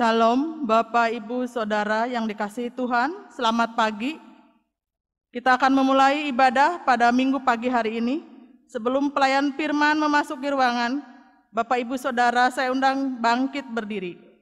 Shalom, Bapak, Ibu, Saudara yang dikasihi Tuhan, selamat pagi. Kita akan memulai ibadah pada minggu pagi hari ini. Sebelum pelayan firman memasuki ruangan, Bapak, Ibu, Saudara, saya undang bangkit berdiri.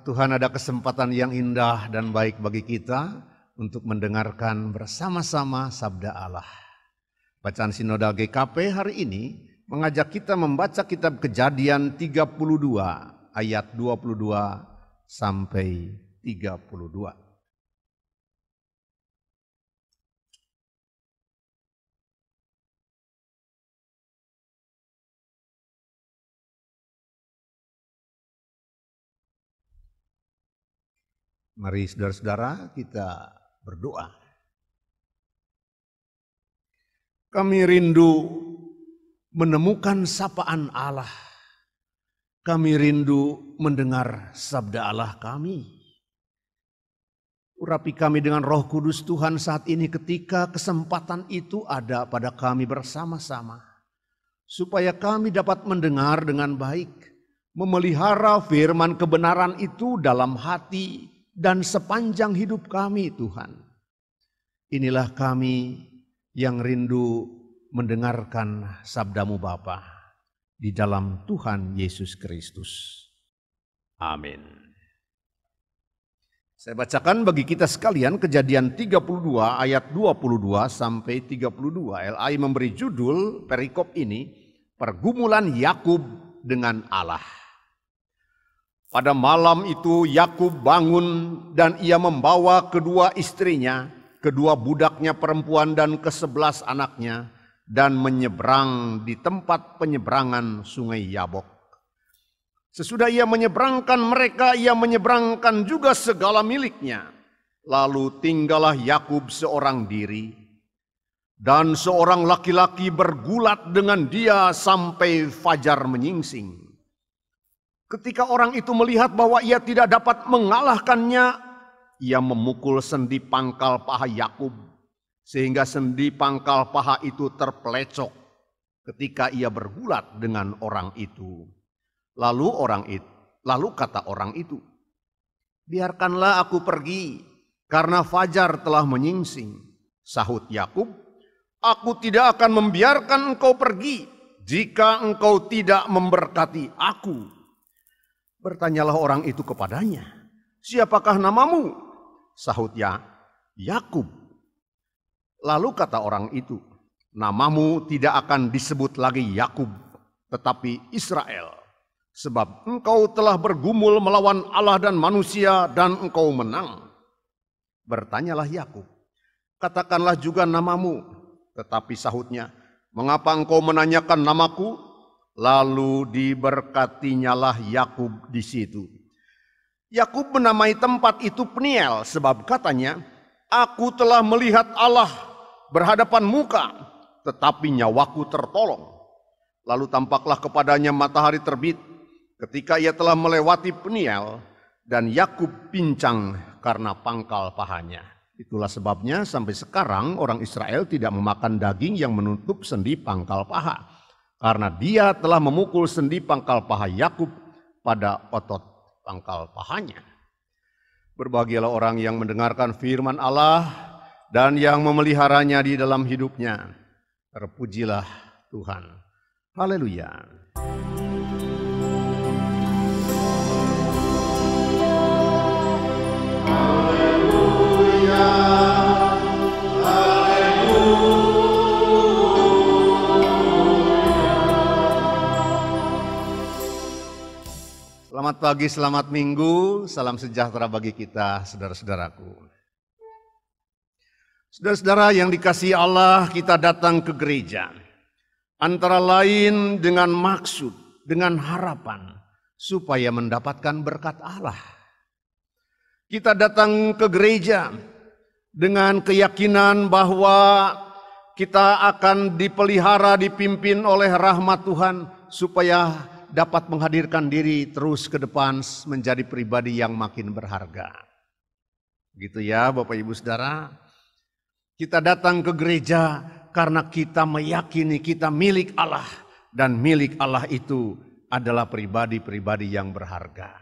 Tuhan, ada kesempatan yang indah dan baik bagi kita untuk mendengarkan bersama-sama sabda Allah. Bacaan Sinodal GKP hari ini mengajak kita membaca kitab Kejadian 32 ayat 22 sampai 32. Mari saudara-saudara kita berdoa. Kami rindu menemukan sapaan Allah. Kami rindu mendengar sabda Allah kami. Urapi kami dengan Roh Kudus Tuhan saat ini ketika kesempatan itu ada pada kami bersama-sama. Supaya kami dapat mendengar dengan baik. Memelihara firman kebenaran itu dalam hati dan sepanjang hidup kami, Tuhan. Inilah kami yang rindu mendengarkan sabda-Mu Bapa di dalam Tuhan Yesus Kristus. Amin. Saya bacakan bagi kita sekalian Kejadian 32 ayat 22 sampai 32. LAI memberi judul perikop ini, Pergumulan Yakub dengan Allah. Pada malam itu Yakub bangun dan ia membawa kedua istrinya, kedua budaknya perempuan dan ke-11 anaknya dan menyeberang di tempat penyeberangan sungai Yabok. Sesudah ia menyeberangkan mereka, ia menyeberangkan juga segala miliknya. Lalu tinggallah Yakub seorang diri dan seorang laki-laki bergulat dengan dia sampai fajar menyingsing. Ketika orang itu melihat bahwa ia tidak dapat mengalahkannya, ia memukul sendi pangkal paha Yakub, sehingga sendi pangkal paha itu terpelecok ketika ia bergulat dengan orang itu. Lalu kata orang itu, "Biarkanlah aku pergi, karena fajar telah menyingsing." Sahut Yakub, "Aku tidak akan membiarkan engkau pergi, jika engkau tidak memberkati aku." Bertanyalah orang itu kepadanya, "Siapakah namamu?" Sahutnya, "Yakub." Lalu kata orang itu, "Namamu tidak akan disebut lagi Yakub, tetapi Israel. Sebab engkau telah bergumul melawan Allah dan manusia dan engkau menang." Bertanyalah Yakub, "Katakanlah juga namamu." Tetapi sahutnya, "Mengapa engkau menanyakan namaku?" Lalu diberkatinyalah Yakub di situ. Yakub menamai tempat itu Peniel, sebab katanya, "Aku telah melihat Allah berhadapan muka, tetapi nyawaku tertolong." Lalu tampaklah kepadanya matahari terbit ketika ia telah melewati Peniel dan Yakub pincang karena pangkal pahanya. Itulah sebabnya sampai sekarang orang Israel tidak memakan daging yang menutup sendi pangkal paha, karena dia telah memukul sendi pangkal paha Yakub pada otot pangkal pahanya. Berbahagialah orang yang mendengarkan firman Allah dan yang memeliharanya di dalam hidupnya. Terpujilah Tuhan. Haleluya. Selamat pagi, selamat minggu, salam sejahtera bagi kita, saudara-saudaraku. Saudara-saudara yang dikasihi Allah, kita datang ke gereja. Antara lain dengan maksud, dengan harapan, supaya mendapatkan berkat Allah. Kita datang ke gereja dengan keyakinan bahwa kita akan dipelihara, dipimpin oleh rahmat Tuhan, supaya dapat menghadirkan diri terus ke depan menjadi pribadi yang makin berharga. Gitu ya Bapak Ibu Saudara. Kita datang ke gereja karena kita meyakini kita milik Allah. Dan milik Allah itu adalah pribadi-pribadi yang berharga.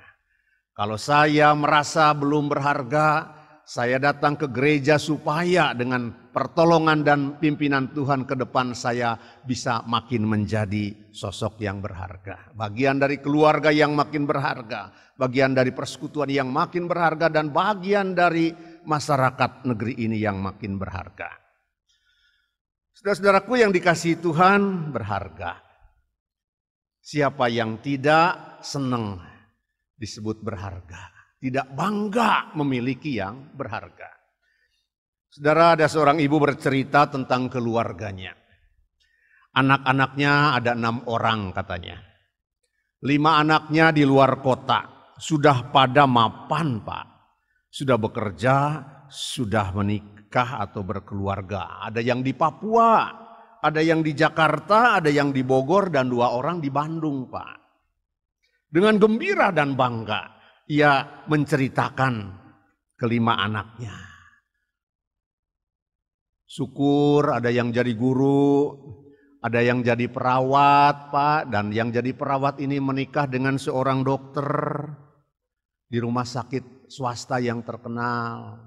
Kalau saya merasa belum berharga, saya datang ke gereja supaya dengan pertolongan dan pimpinan Tuhan ke depan saya bisa makin menjadi sosok yang berharga. Bagian dari keluarga yang makin berharga, bagian dari persekutuan yang makin berharga, dan bagian dari masyarakat negeri ini yang makin berharga. Saudara-saudaraku yang dikasihi Tuhan, berharga. Siapa yang tidak senang disebut berharga, tidak bangga memiliki yang berharga. Saudara, ada seorang ibu bercerita tentang keluarganya. Anak-anaknya ada 6 orang katanya. 5 anaknya di luar kota, sudah pada mapan Pak. Sudah bekerja, sudah menikah atau berkeluarga. Ada yang di Papua, ada yang di Jakarta, ada yang di Bogor, dan 2 orang di Bandung Pak. Dengan gembira dan bangga, ia menceritakan ke-5 anaknya. Syukur ada yang jadi guru, ada yang jadi perawat Pak, dan yang jadi perawat ini menikah dengan seorang dokter di rumah sakit swasta yang terkenal.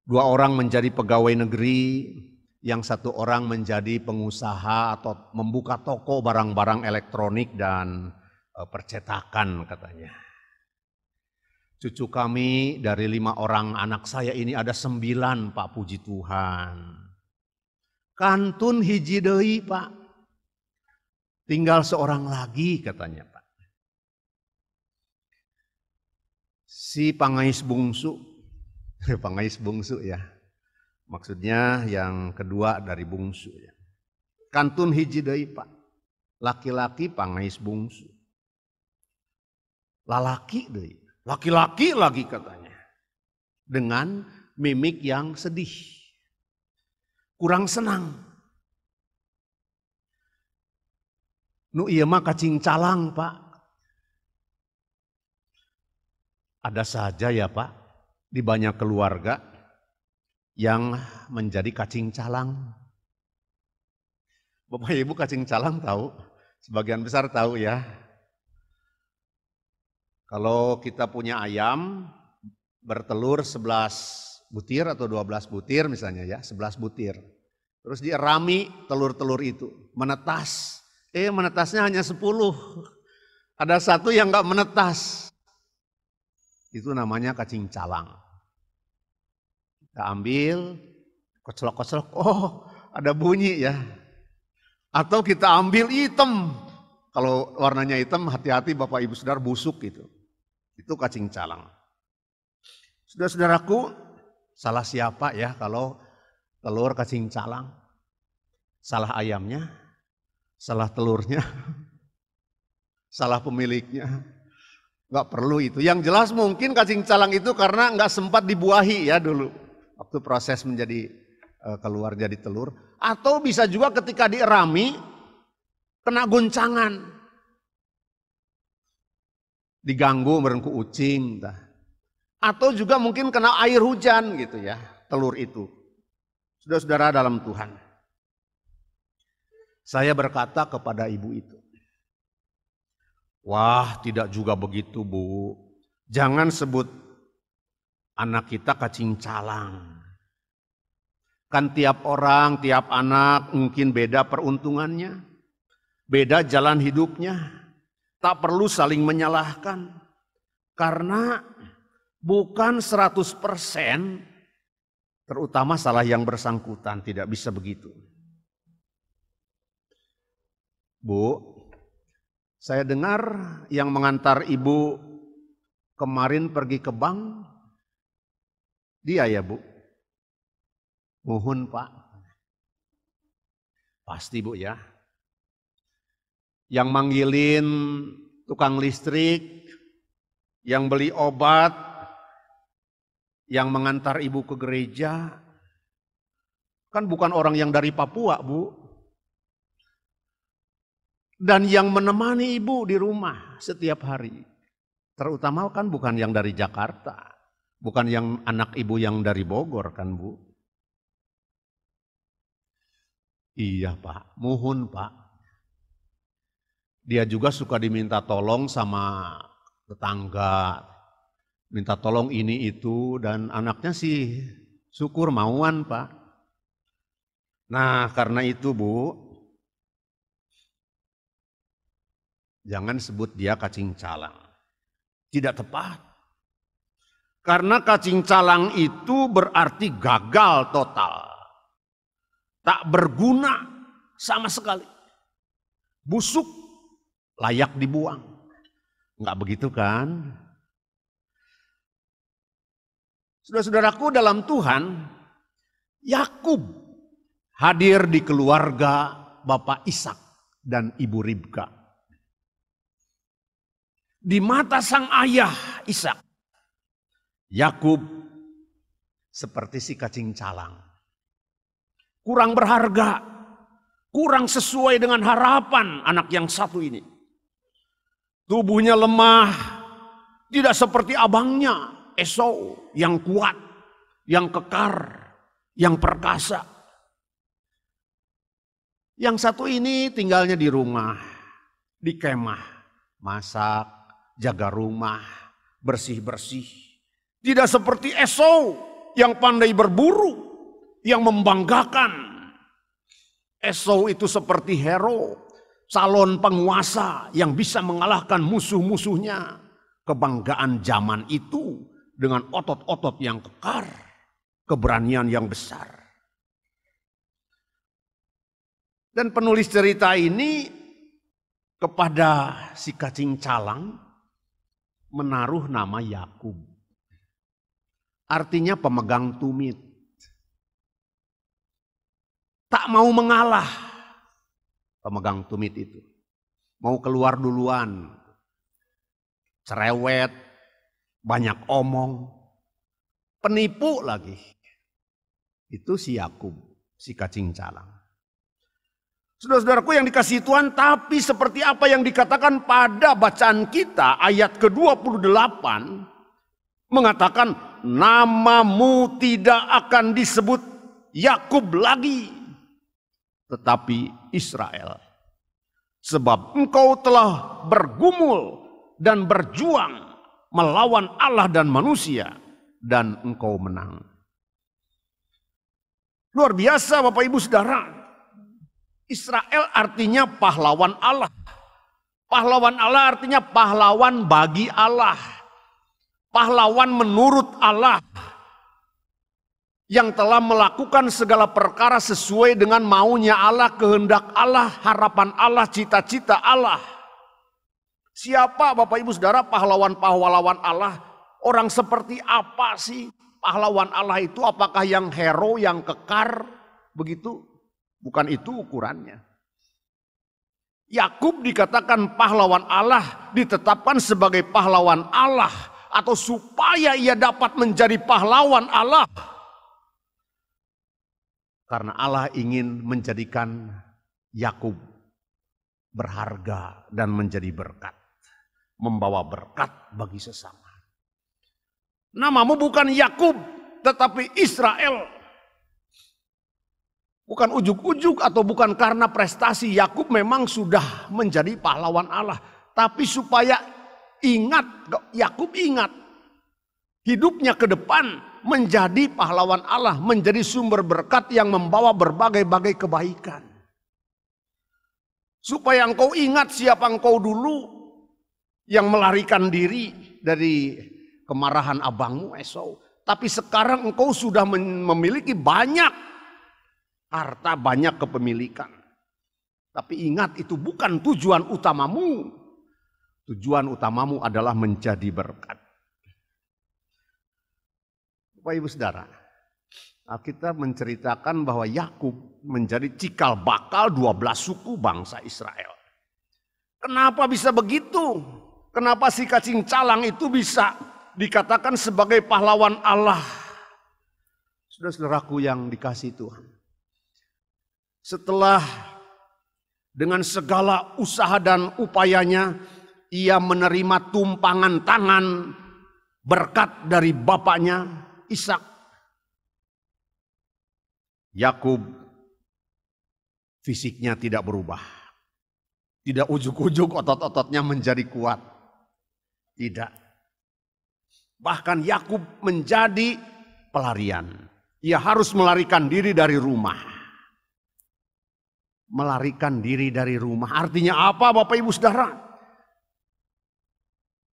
2 orang menjadi pegawai negeri, yang 1 orang menjadi pengusaha atau membuka toko barang-barang elektronik dan percetakan katanya. Cucu kami dari 5 orang anak saya ini ada 9 Pak, puji Tuhan. Kantun hiji deui Pak. Tinggal seorang lagi katanya Pak. Si pangais bungsu. Pangais bungsu ya. Maksudnya yang kedua dari bungsu ya. Kantun hiji deui Pak. Laki-laki pangais bungsu. Lalaki deui. Laki-laki lagi katanya. Dengan mimik yang sedih. Kurang senang. Nu ieu mah cacing calang Pak. Ada saja ya Pak, di banyak keluarga yang menjadi cacing calang. Bapak Ibu cacing calang tahu? Sebagian besar tahu ya. Kalau kita punya ayam bertelur 11 butir atau 12 butir misalnya ya, 11 butir. Terus dierami telur-telur itu, menetas. Menetasnya hanya 10. Ada 1 yang enggak menetas. Itu namanya cacing calang. Kita ambil, kocelok-kocelok, oh ada bunyi ya. Atau kita ambil hitam. Kalau warnanya hitam, hati-hati Bapak Ibu Saudara, busuk gitu. Itu cacing calang. Saudara-saudaraku, salah siapa ya kalau telur cacing calang? Salah ayamnya? Salah telurnya? Salah pemiliknya? Gak perlu itu. Yang jelas mungkin cacing calang itu karena gak sempat dibuahi ya dulu. Waktu proses menjadi keluar jadi telur. Atau bisa juga ketika dierami kena goncangan. diganggu merengku ucing, atau juga mungkin kena air hujan gitu ya, telur itu. Saudara-saudara dalam Tuhan, saya berkata kepada ibu itu, wah tidak juga begitu Bu, jangan sebut anak kita cacing calang. Kan tiap orang, tiap anak mungkin beda peruntungannya, beda jalan hidupnya. Tak perlu saling menyalahkan. Karena bukan 100%, terutama salah yang bersangkutan, tidak bisa begitu. Bu, saya dengar yang mengantar ibu kemarin pergi ke bank, dia ya Bu? Mohon Pak. Pasti Bu ya. Yang manggilin tukang listrik, yang beli obat, yang mengantar ibu ke gereja, kan bukan orang yang dari Papua Bu. Dan yang menemani ibu di rumah setiap hari, terutama kan bukan yang dari Jakarta, bukan yang anak ibu yang dari Bogor kan Bu. Iya Pak, mohon Pak. Dia juga suka diminta tolong sama tetangga, minta tolong ini itu, dan anaknya sih syukur mauan Pak. Nah karena itu Bu, jangan sebut dia cacing calang. Tidak tepat. Karena cacing calang itu berarti gagal total. Tak berguna sama sekali. Busuk, layak dibuang. Enggak begitu kan? Saudara-saudaraku dalam Tuhan, Yakub hadir di keluarga Bapak Ishak dan Ibu Ribka. Di mata sang ayah Ishak, Yakub seperti si cacing calang. Kurang berharga, kurang sesuai dengan harapan anak yang satu ini. Tubuhnya lemah, tidak seperti abangnya Esau yang kuat, yang kekar, yang perkasa. Yang satu ini tinggalnya di rumah, di kemah, masak, jaga rumah, bersih-bersih. Tidak seperti Esau yang pandai berburu, yang membanggakan. Esau itu seperti hero, calon penguasa yang bisa mengalahkan musuh-musuhnya. Kebanggaan zaman itu dengan otot-otot yang kekar, keberanian yang besar. Dan penulis cerita ini kepada si cacing calang menaruh nama Yakub. Artinya pemegang tumit. Tak mau mengalah pemegang tumit itu. Mau keluar duluan. Cerewet, banyak omong, penipu lagi. Itu si Yakub, si cacing calang. Saudara-saudaraku yang dikasihi Tuhan, tapi seperti apa yang dikatakan pada bacaan kita ayat ke-28 mengatakan namamu tidak akan disebut Yakub lagi, tetapi Israel. Sebab engkau telah bergumul dan berjuang melawan Allah dan manusia, dan engkau menang. Luar biasa Bapak Ibu Saudara. Israel artinya pahlawan Allah. Pahlawan Allah artinya pahlawan bagi Allah. Pahlawan menurut Allah. Yang telah melakukan segala perkara sesuai dengan maunya Allah, kehendak Allah, harapan Allah, cita-cita Allah. Siapa Bapak Ibu Saudara pahlawan-pahlawan Allah? Orang seperti apa sih pahlawan Allah itu? Apakah yang hero, yang kekar? Begitu? Bukan itu ukurannya. Yakub dikatakan pahlawan Allah, ditetapkan sebagai pahlawan Allah. Atau supaya ia dapat menjadi pahlawan Allah. Karena Allah ingin menjadikan Yakub berharga dan menjadi berkat. membawa berkat bagi sesama. Namamu bukan Yakub, tetapi Israel. Bukan ujuk-ujuk atau bukan karena prestasi. Yakub memang sudah menjadi pahlawan Allah. Tapi supaya ingat, Yakub ingat. Hidupnya ke depan menjadi pahlawan Allah. Menjadi sumber berkat yang membawa berbagai-bagai kebaikan. Supaya engkau ingat siapa engkau dulu. Yang melarikan diri dari kemarahan abangmu Esau. Tapi sekarang engkau sudah memiliki banyak harta, banyak kepemilikan. Tapi ingat, itu bukan tujuan utamamu. Tujuan utamamu adalah menjadi berkat. Bapak Ibu Saudara, Alkitab menceritakan bahwa Yakub menjadi cikal bakal 12 suku bangsa Israel. Kenapa bisa begitu? Kenapa si cacing calang itu bisa dikatakan sebagai pahlawan Allah? Saudara-saudaraku yang dikasihi Tuhan. Setelah dengan segala usaha dan upayanya, ia menerima tumpangan tangan berkat dari bapaknya Ishak. Yakub fisiknya tidak berubah. Tidak ujuk-ujuk otot-ototnya menjadi kuat. Tidak. Bahkan Yakub menjadi pelarian. Ia harus melarikan diri dari rumah. Melarikan diri dari rumah. Artinya apa Bapak Ibu Saudara?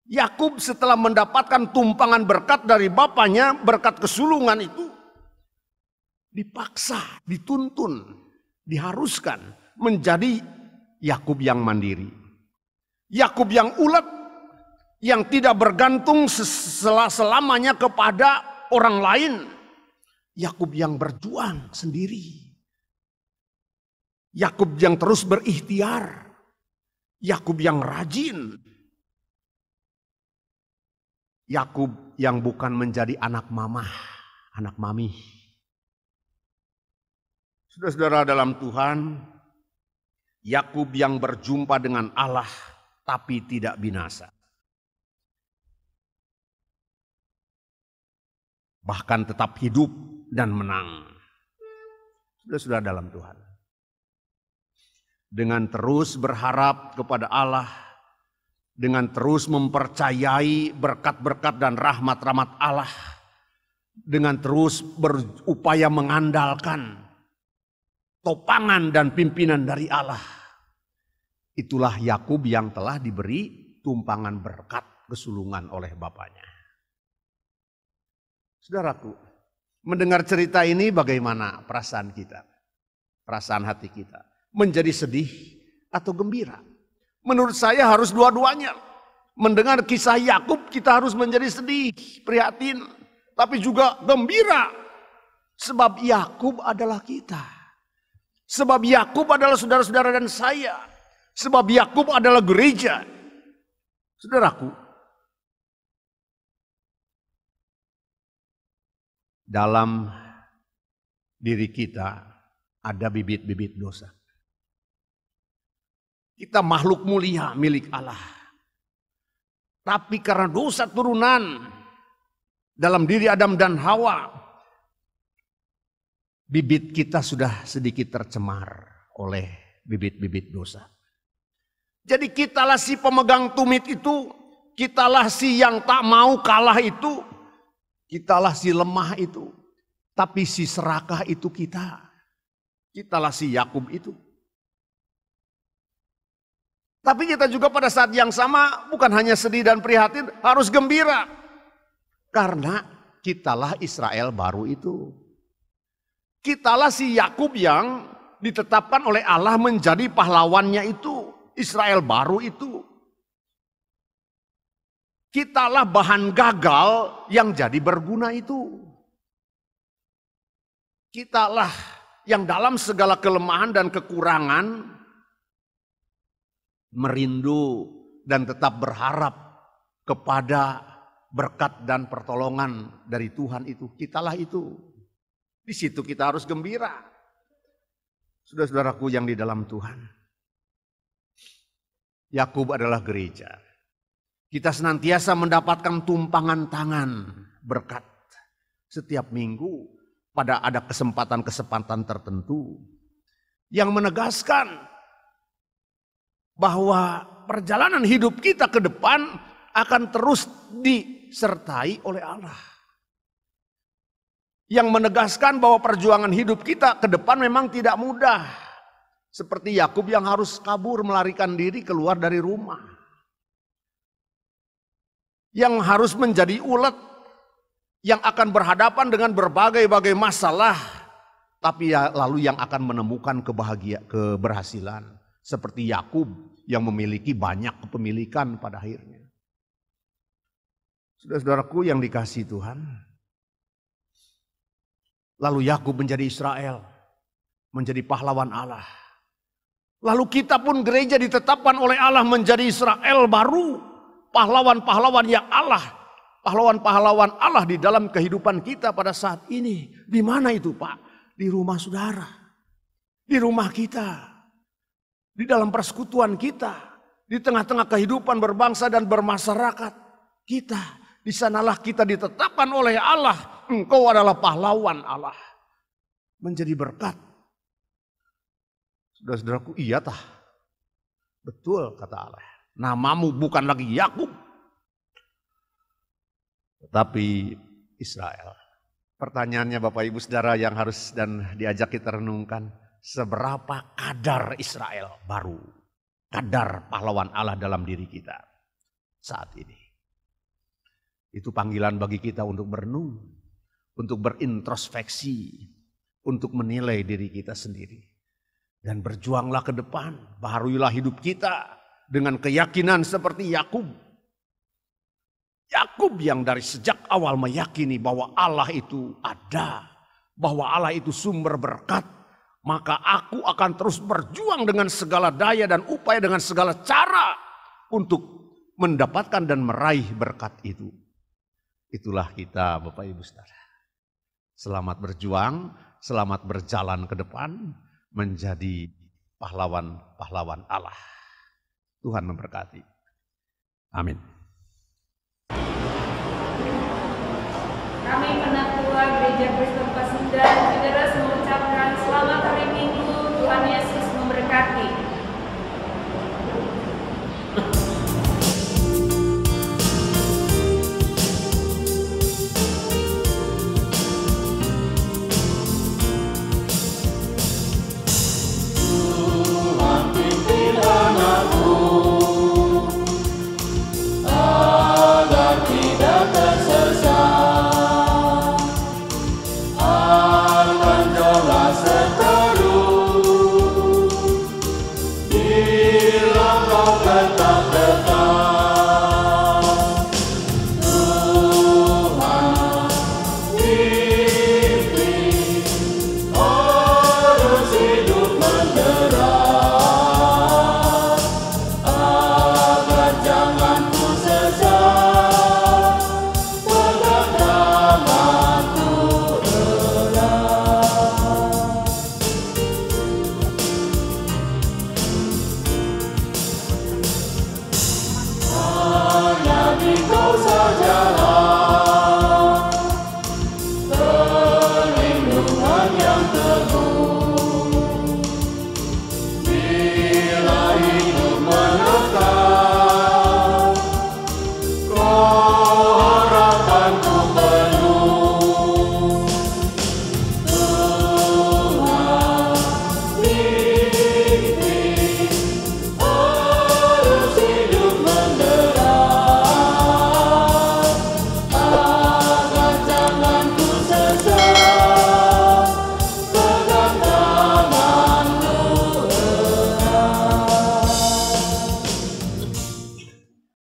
Yakub setelah mendapatkan tumpangan berkat dari bapaknya, berkat kesulungan itu, dipaksa, dituntun, diharuskan menjadi Yakub yang mandiri. Yakub yang ulet, yang tidak bergantung selamanya kepada orang lain. Yakub yang berjuang sendiri. Yakub yang terus berikhtiar. Yakub yang rajin. Yakub yang bukan menjadi anak mamah, anak mami. Saudara-saudara dalam Tuhan, Yakub yang berjumpa dengan Allah tapi tidak binasa. Bahkan tetap hidup dan menang. Saudara-saudara dalam Tuhan. Dengan terus berharap kepada Allah, dengan terus mempercayai berkat-berkat dan rahmat-rahmat Allah, dengan terus berupaya mengandalkan topangan dan pimpinan dari Allah. Itulah Yakub yang telah diberi tumpangan berkat kesulungan oleh bapaknya. Saudaraku, mendengar cerita ini bagaimana perasaan kita? Perasaan hati kita? Menjadi sedih atau gembira? Menurut saya harus dua-duanya. Mendengar kisah Yakub kita harus menjadi sedih, prihatin, tapi juga gembira. Sebab Yakub adalah kita. Sebab Yakub adalah saudara-saudara dan saya. Sebab Yakub adalah gereja. Saudaraku, dalam diri kita ada bibit-bibit dosa. Kita makhluk mulia milik Allah. Tapi karena dosa turunan dalam diri Adam dan Hawa, bibit kita sudah sedikit tercemar oleh bibit-bibit dosa. Jadi kitalah si pemegang tumit itu, kitalah si yang tak mau kalah itu, kitalah si lemah itu. Tapi si serakah itu kita. Kitalah si Yakub itu. Tapi kita juga pada saat yang sama bukan hanya sedih dan prihatin, harus gembira. Karena kitalah Israel baru itu. Kitalah si Yakub yang ditetapkan oleh Allah menjadi pahlawannya itu. Israel baru itu. Kitalah bahan gagal yang jadi berguna itu. Kitalah yang dalam segala kelemahan dan kekurangan merindu dan tetap berharap kepada berkat dan pertolongan dari Tuhan itu. Kitalah itu. Di situ kita harus gembira. Saudara-saudaraku yang di dalam Tuhan. Yakub adalah gereja. Kita senantiasa mendapatkan tumpangan tangan berkat setiap minggu pada ada kesempatan-kesempatan tertentu yang menegaskan bahwa perjalanan hidup kita ke depan akan terus disertai oleh Allah. Yang menegaskan bahwa perjuangan hidup kita ke depan memang tidak mudah. Seperti Yakub yang harus kabur melarikan diri keluar dari rumah. Yang harus menjadi ulet. Yang akan berhadapan dengan berbagai-bagai masalah. Tapi lalu yang akan menemukan keberhasilan. Seperti Yakub yang memiliki banyak kepemilikan pada akhirnya. Saudara-saudaraku yang dikasihi Tuhan. Lalu Yakub menjadi Israel, menjadi pahlawan Allah. Lalu kita pun gereja ditetapkan oleh Allah menjadi Israel baru. Pahlawan-pahlawan yang Allah, pahlawan-pahlawan Allah di dalam kehidupan kita pada saat ini. Di mana itu Pak? Di rumah saudara, di rumah kita, di dalam persekutuan kita, di tengah-tengah kehidupan berbangsa dan bermasyarakat kita. Di sanalah kita ditetapkan oleh Allah. Engkau adalah pahlawan Allah. Menjadi berkat. Saudara-saudaraku, iya tah. Betul kata Allah. Namamu bukan lagi Yakub, tetapi Israel. Pertanyaannya Bapak Ibu Saudara yang harus dan diajak kita renungkan. Seberapa kadar Israel baru. Kadar pahlawan Allah dalam diri kita saat ini. Itu panggilan bagi kita untuk berenung. Untuk berintrospeksi, untuk menilai diri kita sendiri. Dan berjuanglah ke depan, baharuilah hidup kita dengan keyakinan seperti Yakub. Yakub yang dari sejak awal meyakini bahwa Allah itu ada, bahwa Allah itu sumber berkat, maka aku akan terus berjuang dengan segala daya dan upaya dengan segala cara untuk mendapatkan dan meraih berkat itu. Itulah kita Bapak Ibu Saudara. Selamat berjuang, selamat berjalan ke depan menjadi pahlawan-pahlawan Allah. Tuhan memberkati. Amin. Kami Penatua Gereja Kristen Pasundan Cideres mengucapkan selamat hari Minggu. Tuhan Yesus memberkati.